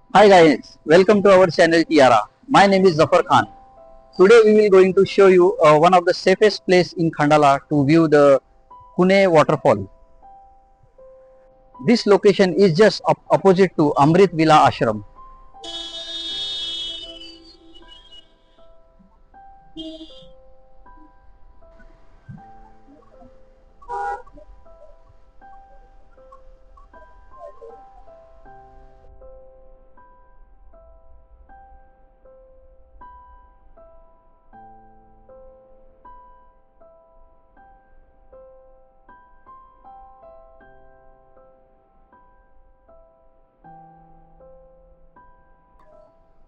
Hi guys, welcome to our channel Tiara. My name is Zafar Khan. Today we will going to show you one of the safest place in Khandala to view the Pune waterfall. This location is just opposite to Amrit Villa Ashram.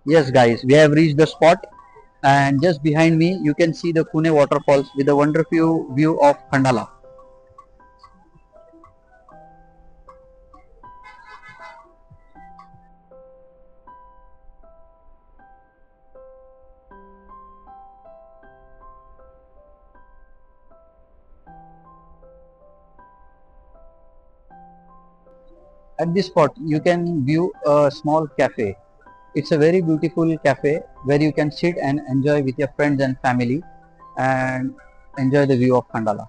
Yes guys, we have reached the spot and just behind me you can see the Pune waterfalls with a wonderful view of Khandala. At this spot you can view a small cafe. It's a very beautiful cafe where you can sit and enjoy with your friends and family and enjoy the view of Khandala.